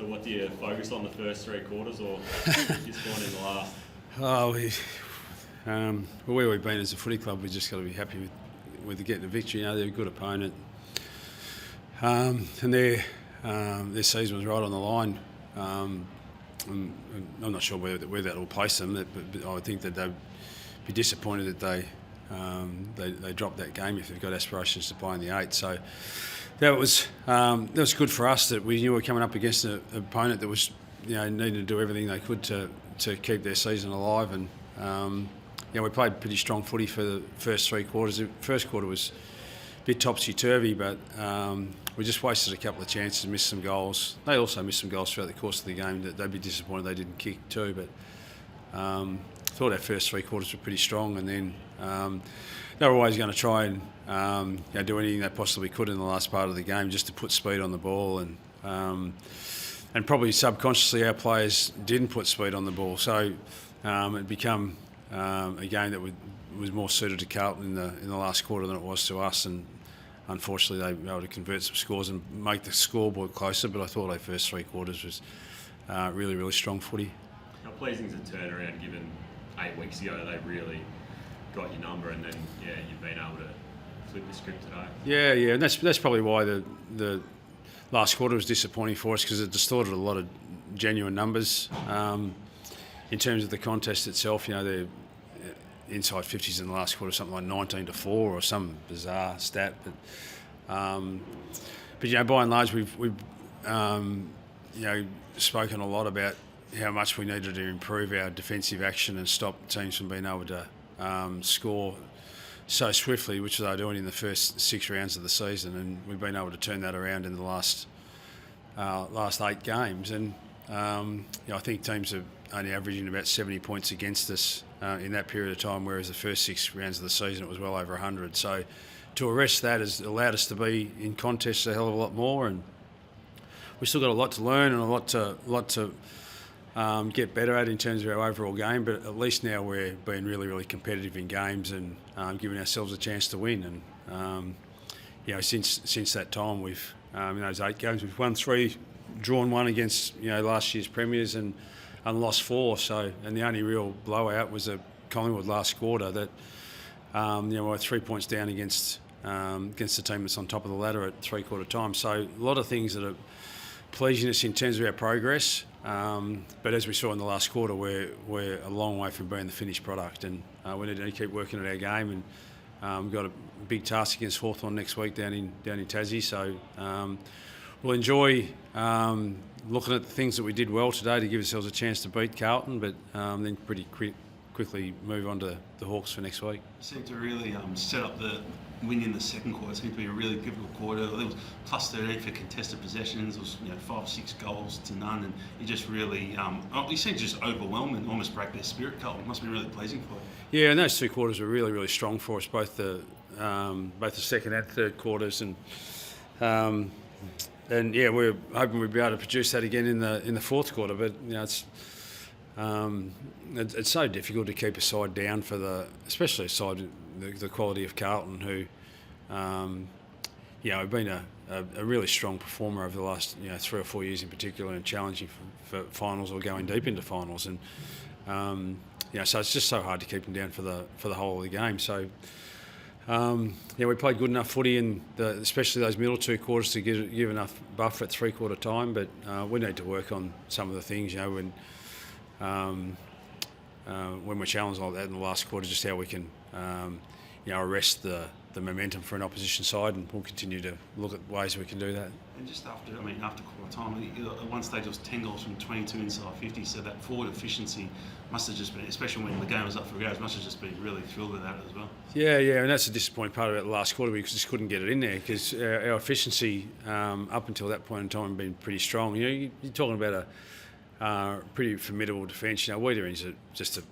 So what do you focus on the first three quarters or disappointing in the last? Where we've been as a footy club, we've just got to be happy with getting the victory. They're a good opponent, and their season was right on the line. I'm not sure where that will place them, but I think that they'd be disappointed that they dropped that game if they've got aspirations to play in the 8. So that was good for us, that we knew we were coming up against an opponent that was needing to do everything they could to keep their season alive. And we played pretty strong footy for the first three quarters. The first quarter was a bit topsy-turvy, but we just wasted a couple of chances, missed some goals. They also missed some goals throughout the course of the game that they'd be disappointed they didn't kick too. But I thought our first three quarters were pretty strong, and then they were always going to try and do anything they possibly could in the last part of the game just to put speed on the ball, and probably subconsciously our players didn't put speed on the ball. So it become a game that was more suited to Carlton in the last quarter than it was to us, and unfortunately they were able to convert some scores and make the scoreboard closer. But I thought our first three quarters was really, really strong footy. How pleasing is a turnaround given 8 weeks ago they really got your number, and then you've been able to flip the script today? Yeah, and that's probably why the last quarter was disappointing for us, because it distorted a lot of genuine numbers. In terms of the contest itself, they're inside 50s in the last quarter, something like 19-4 or some bizarre stat. But by and large, we've spoken a lot about how much we needed to improve our defensive action and stop teams from being able to score so swiftly, which they were doing in the first 6 rounds of the season, and we've been able to turn that around in the last 8 games. And I think teams are only averaging about 70 points against us in that period of time, whereas the first 6 rounds of the season it was well over 100. So to arrest that has allowed us to be in contests a hell of a lot more, and we've still got a lot to learn and a lot to get better at in terms of our overall game, but at least now we're being really, really competitive in games and giving ourselves a chance to win. And since that time, we've in those 8 games we've won 3, drawn 1 against last year's premiers, and lost 4. So, and the only real blowout was at Collingwood last quarter that we're 3 points down against the team that's on top of the ladder at 3/4 time. So a lot of things that are pleasing us in terms of our progress. But as we saw in the last quarter, we're a long way from being the finished product, and we need to keep working at our game. And we've got a big task against Hawthorn next week down in Tassie. So we'll enjoy looking at the things that we did well today to give ourselves a chance to beat Carlton, but then pretty quickly move on to the Hawks for next week. Seemed to really set up the win in the second quarter. It seemed to be a really difficult quarter. It was plus 13 for contested possessions. It was 5-6 goals to none, and you just really you seemed to just overwhelm and almost break their spirit. Carlton, it must be really pleasing for you. Yeah, and those 2 quarters were really, really strong for us, both the second and third quarters, and we're hoping we'll be able to produce that again in the fourth quarter. But it's so difficult to keep a side down especially a side the quality of Carlton, who have been a really strong performer over the last 3 or 4 years in particular, and challenging for finals or going deep into finals. And so it's just so hard to keep them down for the whole of the game. So. We played good enough footy in especially those middle 2 quarters to give enough buffer at 3/4 time, but we need to work on some of the things, when we're challenged like that in the last quarter, just how we can arrest the momentum for an opposition side, and we'll continue to look at ways we can do that. And just after quarter time, at one stage it was 10 goals from 22 inside 50, so that forward efficiency must have just been, especially when the game was up for grabs, must have just been really thrilled with that as well. Yeah, and that's the disappointing part about the last quarter. We just couldn't get it in there, because our efficiency up until that point in time had been pretty strong. You're talking about a pretty formidable defence. Wiedering's just a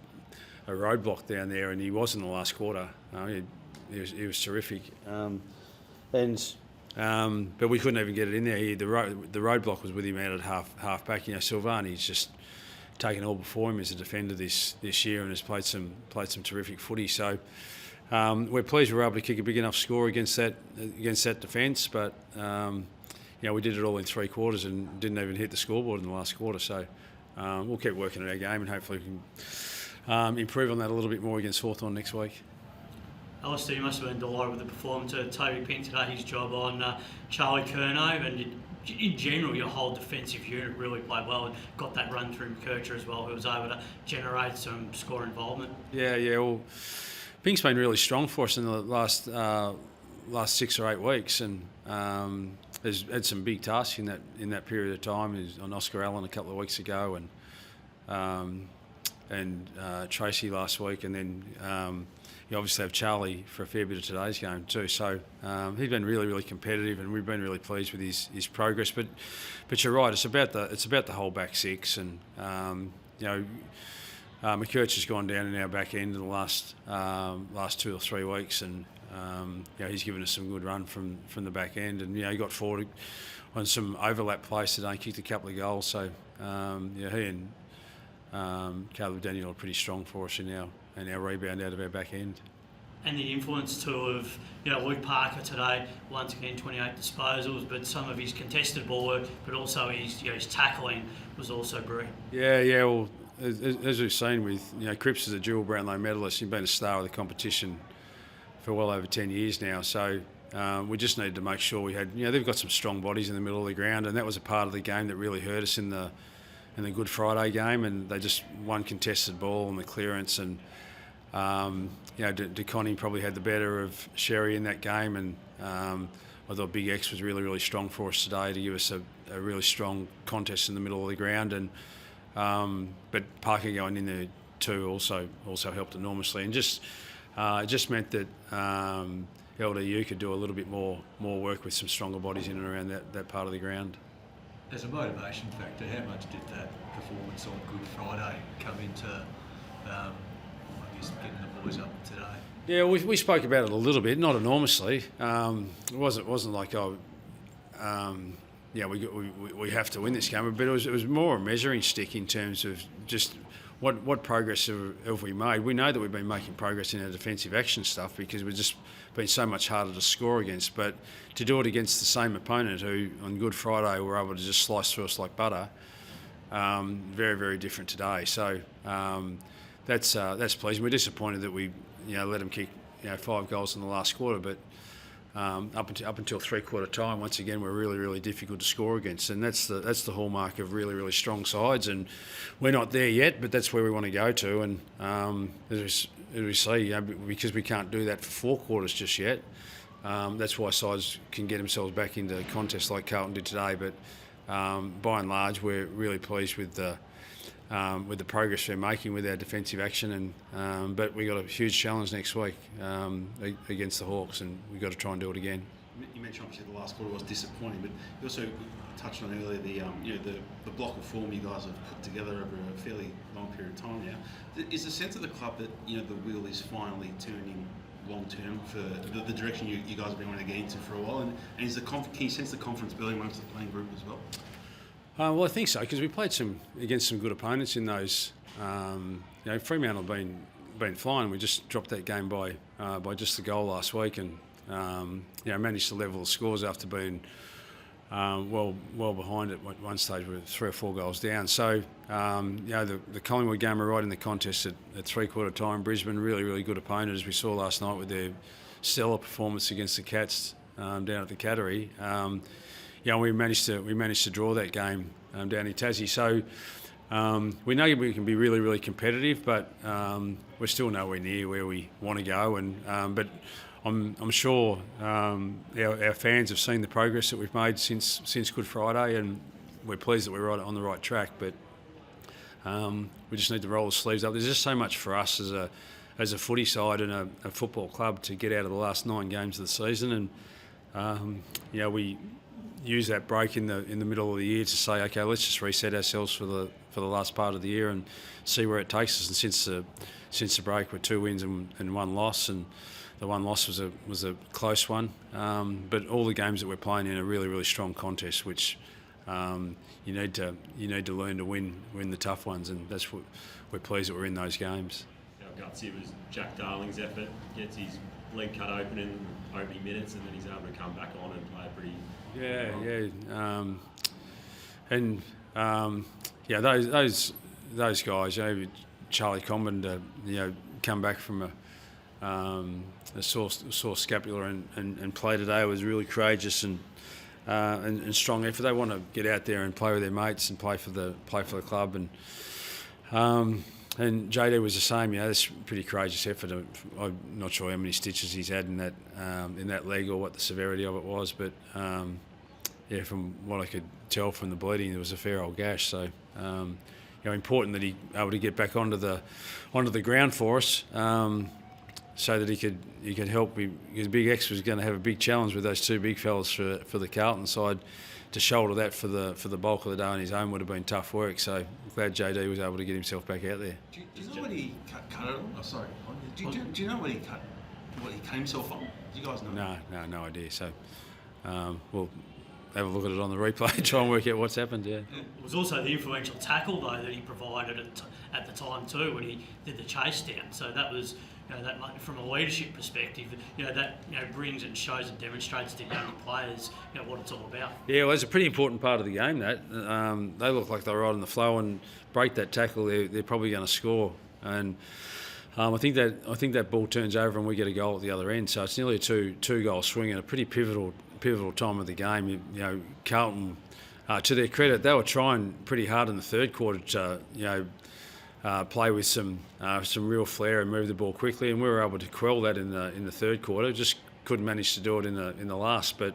roadblock down there, and he was in the last quarter. He was terrific, but we couldn't even get it in there. The roadblock was with him out at half back. Silvani's just taken all before him as a defender this year, and has played some terrific footy. So we're pleased we were able to kick a big enough score against that defence, but we did it all in 3 quarters and didn't even hit the scoreboard in the last quarter. So we'll keep working at our game and hopefully we can improve on that a little bit more against Hawthorn next week. Alistair, you must have been delighted with the performance of Toby Pent today, his job on Charlie Curnow, and in general your whole defensive unit really played well and got that run through McKercher as well, who was able to generate some score involvement. Yeah, well, Pink's been really strong for us in the last 6 or 8 weeks, and has had some big tasks in that period of time. He was on Oscar Allen a couple of weeks ago, and Tracy last week, and then you obviously have Charlie for a fair bit of today's game too. So he's been really, really competitive, and we've been really pleased with his progress. But you're right, it's about the whole back six, and McKercher's gone down in our back end in the last 2 or 3 weeks, and he's given us some good run from the back end, and he got forward on some overlap plays today, kicked a couple of goals. So he and Caleb Daniel are pretty strong for us in our rebound out of our back end. And the influence too of Luke Parker today, once again 28 disposals, but some of his contested ball work, but also his tackling was also brilliant. Yeah. Well, as we've seen with Cripps is a dual Brownlow medalist. He's been a star of the competition for well over 10 years now. So we just needed to make sure we had they've got some strong bodies in the middle of the ground, and that was a part of the game that really hurt us in the Good Friday game, and they just one contested ball and the clearance, and DeConning probably had the better of Sherry in that game, and I thought Big X was really, really strong for us today to give us a really strong contest in the middle of the ground, and but Parker going in there too also helped enormously, and it just meant that LDU could do a little bit more work with some stronger bodies in and around that part of the ground. As a motivation factor, how much did that performance on Good Friday come into getting the boys up today? Yeah, we spoke about it a little bit, not enormously. It wasn't like we have to win this game, but it was more a measuring stick in terms of just what progress have we made. We know that we've been making progress in our defensive action stuff because we've just been so much harder to score against, but to do it against the same opponent who on Good Friday were able to just slice through us like butter, very, very different today. So that's pleasing. We're disappointed that we let them kick 5 goals in the last quarter, but up until 3/4 time, once again, we're really, really difficult to score against, and that's the hallmark of really, really strong sides. And we're not there yet, but that's where we want to go to. And as we see, because we can't do that for 4 quarters just yet, that's why sides can get themselves back into contests like Carlton did today. But by and large, we're really pleased with the progress we're making with our defensive action, and but we got a huge challenge next week against the Hawks, and we've got to try and do it again. You mentioned obviously the last quarter was disappointing, but you also touched on earlier the block of form you guys have put together over a fairly long period of time now. Is the sense of the club that the wheel is finally turning long term for the direction you guys have been wanting to get into for a while, and is can you sense the confidence building amongst the playing group as well? Well, I think so, because we played against some good opponents in those. Fremantle have been flying. We just dropped that game by just the goal last week, and managed to level the scores after being well behind at one stage. We were 3 or 4 goals down. So the Collingwood game were right in the contest at 3/4 time. Brisbane, really, really good opponent, as we saw last night with their stellar performance against the Cats down at the Cattery. We managed to draw that game down in Tassie. So we know we can be really, really competitive, but we're still nowhere near where we want to go. And but I'm sure our fans have seen the progress that we've made since Good Friday, and we're pleased that we're on the right track. But we just need to roll the sleeves up. There's just so much for us as a footy side and a football club to get out of the last 9 games of the season, and we use that break in the middle of the year to say, okay, let's just reset ourselves for the last part of the year and see where it takes us. And since the break, we're 2 wins and 1 loss, and the 1 loss was a close one. But all the games that we're playing in are really, really strong contests, which you need to learn to win the tough ones, and that's what we're pleased that we're in those games. How gutsy was Jack Darling's effort, gets his leg cut open in opening minutes, and then he's able to come back on and play a pretty Those guys, Charlie Comben to come back from a sore scapula and play today was really courageous and strong effort. They want to get out there and play with their mates and play for the club, and JD was the same. That's a pretty courageous effort. I'm not sure how many stitches he's had in that leg or what the severity of it was, but from what I could tell from the bleeding, there was a fair old gash. So important that he able to get back onto the ground for us. So that he could help. Because Big X was going to have a big challenge with those two big fellas for the Carlton side. To shoulder that for the bulk of the day on his own would have been tough work. So I'm glad JD was able to get himself back out there. Do you know what he cut it on? Oh, sorry. Do you know what he cut? What he cut himself on? Do you guys know? No idea. So we'll have a look at it on the replay. Try and work out what's happened. Yeah. It was also the influential tackle though that he provided at the time too when he did the chase down. So that was. That from a leadership perspective, that brings and shows and demonstrates to younger players, what it's all about. Yeah, well, it's a pretty important part of the game. That they look like they're right on the flow and break that tackle. They're probably going to score, and I think that ball turns over and we get a goal at the other end. So it's nearly a two goal swing and a pretty pivotal time of the game. Carlton, to their credit, they were trying pretty hard in the third quarter to play with some real flair and move the ball quickly, and we were able to quell that in the third quarter. Just couldn't manage to do it in the last, but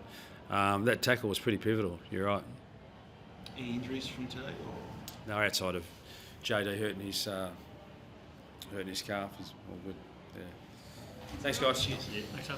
that tackle was pretty pivotal. You're right. Any injuries from today? Or? No, outside of JD hurting his calf, he's all good. Yeah. Thanks, guys. Cheers. Yeah. Thanks,